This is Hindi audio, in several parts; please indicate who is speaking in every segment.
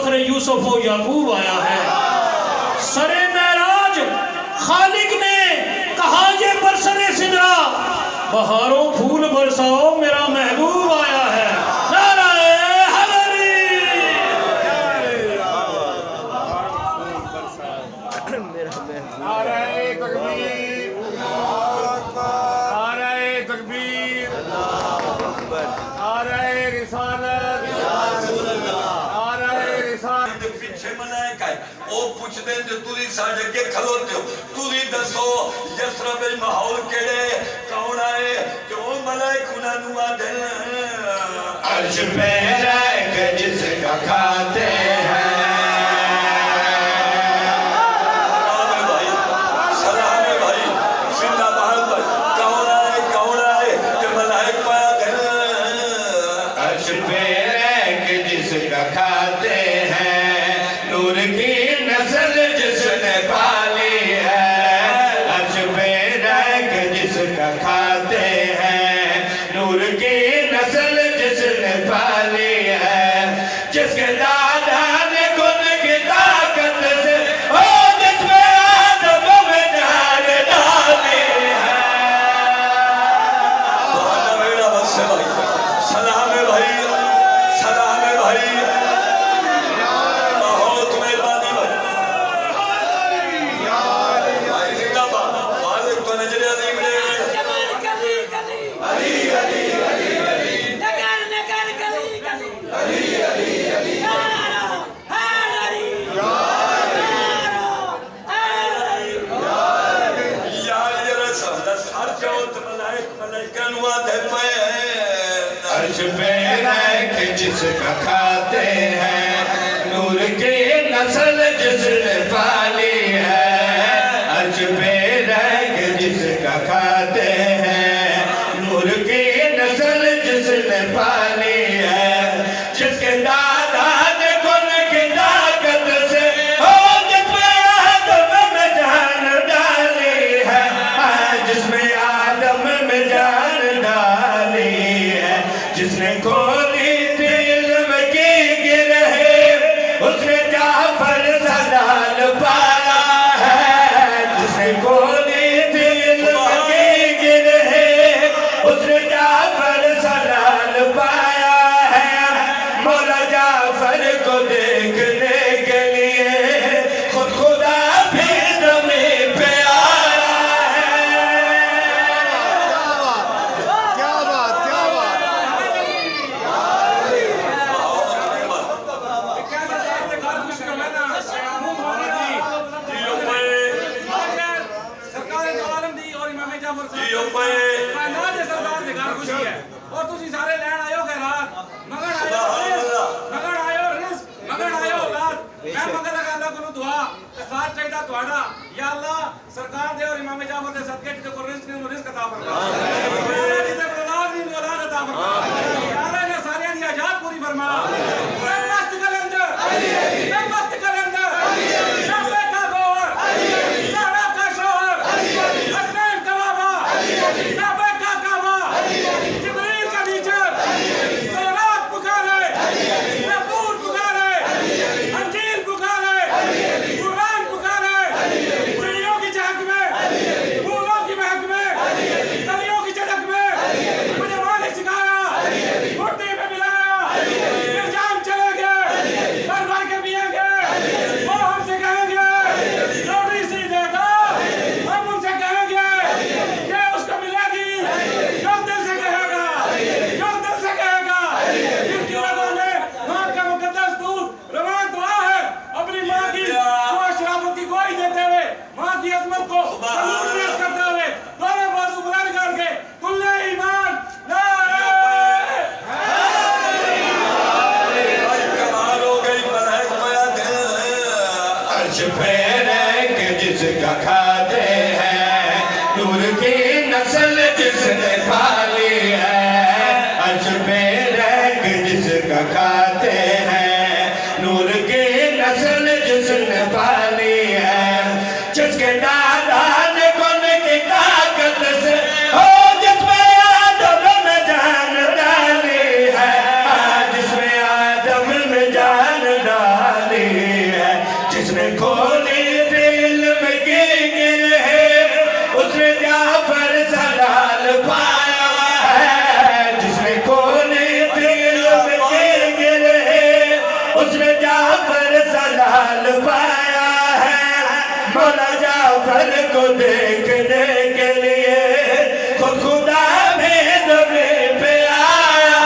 Speaker 1: फख्र यूसुफ व याकूब आया है। सरे मेराज खालिक ने कहा ये बरसरे सिदरा, बहारों फूल बरसाओ मेरा महबूब आया है।
Speaker 2: साढ़े खलोते हो तुरी दसो यसरब माहौल केड़े कौन आए क्यों मलाइक उन्हें आदे
Speaker 3: अर्श पे रह जिसका खाते हैं खाते हैं नूर की नस्ल जिसने पाली है। अर्श पे रख जिसका खाते हैं नूर की नस्ल जिसने पाली है। जिसके दादा ने खुद की ताकत से ओ जिसमें आदम में जान डाली है।
Speaker 2: सलाम है भाई, सलाम है भाई,
Speaker 3: अर्श पे रख जिसका खाते हैं नूर की नस्ल जिसने पाली है। अर्श पे रख जिसका खाते हैं नूर की नस्ल जिसने पाली है। जिसके दादा ने खुद की ताकत से ओ जिसमें आदम में जान डाली है। जिसमें आदम में जान डाली है। जिसने खोली थी इल्म की गिरह उसने जाफर सलाल पाया है। जिसने खोली थी इल्म की गिरह उसने जाफर सलाल पाया है। मौला जाफर को देखने के लिए खुद खुदा भी ज़मीन पे आया है।
Speaker 4: क्या बात
Speaker 5: और तुसी सारे लैन आयो खैरात मगन आयो रिस्क मगन आयो औलाद मैं मगन लगांदा कोनो दुआ ते साथ चाहिदा तुम्हारा या अल्लाह सरकार दे और इमाम जाफर दे सदके ते को रिस्क अता फरमा औलाद दे औलाद अता फरमा या अल्लाह ने सारे दी आजाद पूरी फरमा। मस्त कलंदर मस्त कलंदर नब्बे का गोवर लाड़ा का शोहर हसनैन का बाबा नब्बे का काबा जिब्रील का टीचर तौरात पुकारे ज़बूर पुकारे इंजील पुकारे कुरान पुकारे चिड़ियों की चहक में फूलों की महक में कलियों की चटक में मुझे माँ ने सिखाया घुट्टी में मिलाया फिर जाम चले गए भर भर के पिएंगे वो हमसे कहेंगे रोटी सी देगा हम उनसे कहेंगे ये उसको मिलेगी जो दिल से कहेगा जो दिल से कहेगा। जिनकी रगों में माँ का मुकद्दस दूध रवान दुआ है अपनी माँ की वो शराफत की गोई देते हुए माँ की अजमत को सलूट पेश करते हुए दोनों बाजू बुलंद करके कुल्ले ईमान
Speaker 3: अर्श पे रख जिसका खाते हैं नूर की नस्ल जिसने पाली है। अर्श पे रख जिसका खाते हैं नूर की नस्ल जिसने पाली है। जिसके दादा ने खुद की ताकत से हो जिसमें आदम में जान डाली है। जिसमें आदम में जान डाली मौला जाफर को देखने के लिए खुदा भी ज़मीन पे आया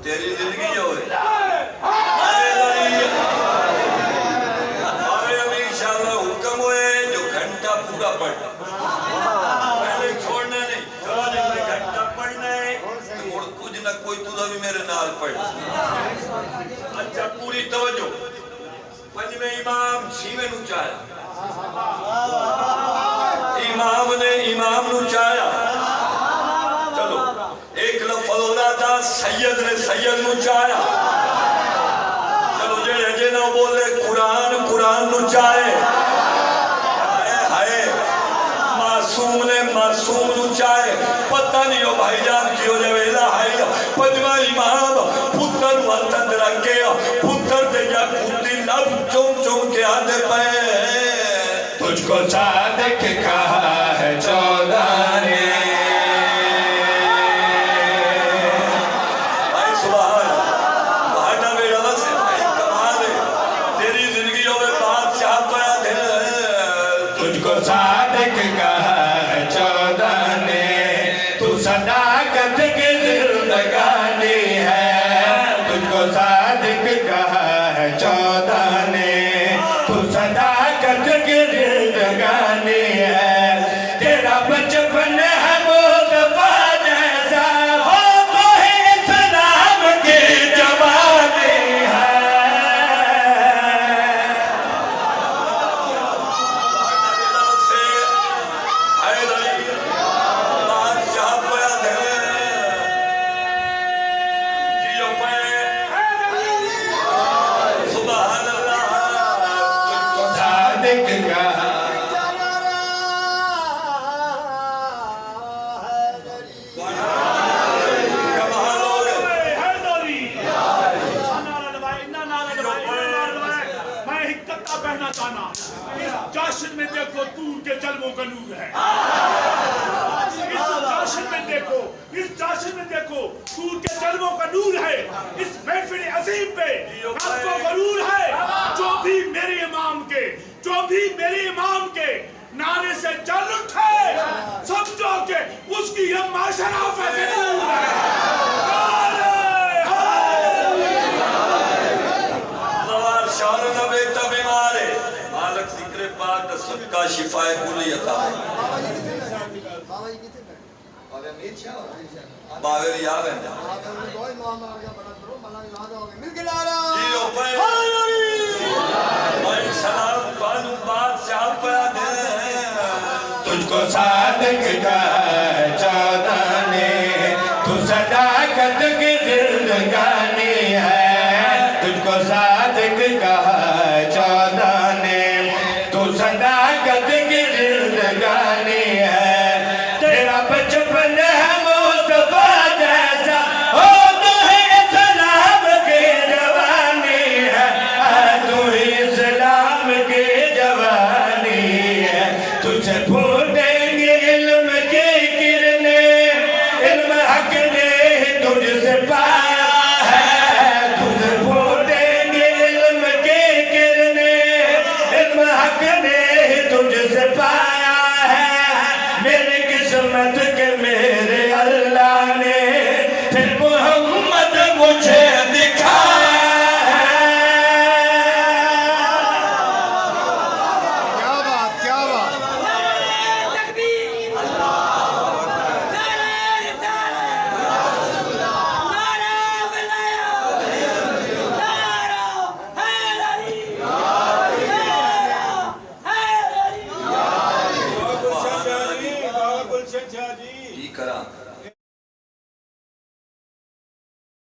Speaker 2: तेरी जिंदगी जो है इंशाल्लाह हुक्म हुए जो घंटा पूरा पढ़ना पहले छोड़ना नहीं घंटा पढ़ना है और कुछ ना कोई तुझा भी मेरे नाल पढ़ अच्छा पूरी तवज्जो पंजवें इमाम छीवें नु चाया इमाम ने इमाम नु चाया चलो एक लफ्ज़ दा सैयद ने सैयद नु चाया चलो जेड़े जे ना बोले कुरान कुरान नु चाहे हाय मासूम ने मासूम नु चाहे पता नहीं हो भाईजान की हो जावेला हाय पंजवा इमाम पुत्र नु हथ रख के पुत्र दे या पुत्री लब चुम चुम के आते पे
Speaker 3: तुझको सादिक कहा है 14 ने तुझको सादिक कहा है 14 ने तू सदाकत की जिंदगानी है तुझको सादिक कहा है 14 ने तू सदाकत की जिंदगानी है तेरा बचपन है मुस्तफा जैसा हो तो ही इस्लाम की जवानी है
Speaker 4: जश्न में देखो दूर के जलवों का नूर है इस जश्न में देखो दूर के जलवों का नूर है इस महफिल अजीम पे आपको गरूर है जो भी मेरे इमाम के नारे से जल उठे समझो कि उसकी अम्मा शराफत से दूर है
Speaker 2: सबका शिफाए कुली अता बावेर याद है
Speaker 3: तुझको सादिक कहा है 14 ने तू सदाकत की जिंदगानी है तुझको सादिक कहा है 14 ने तू सदाकत की जिंदगानी है तेरा बचपन है मुस्तफा जैसा हो तो ही इस्लाम की जवानी है तू ही इस्लाम की जवानी है तुझे फूटेंगे इल्म की किरणें इल्म हक ने तुझसे पाया है तुझे फूटेंगे इल्म की किरणें इल्म हक ने तुझसे पाया है मेरी किस्मत के मेरे अल्लाह ने फिर मोहम्मद मुझे दिखाया है
Speaker 6: क्या बात
Speaker 2: करा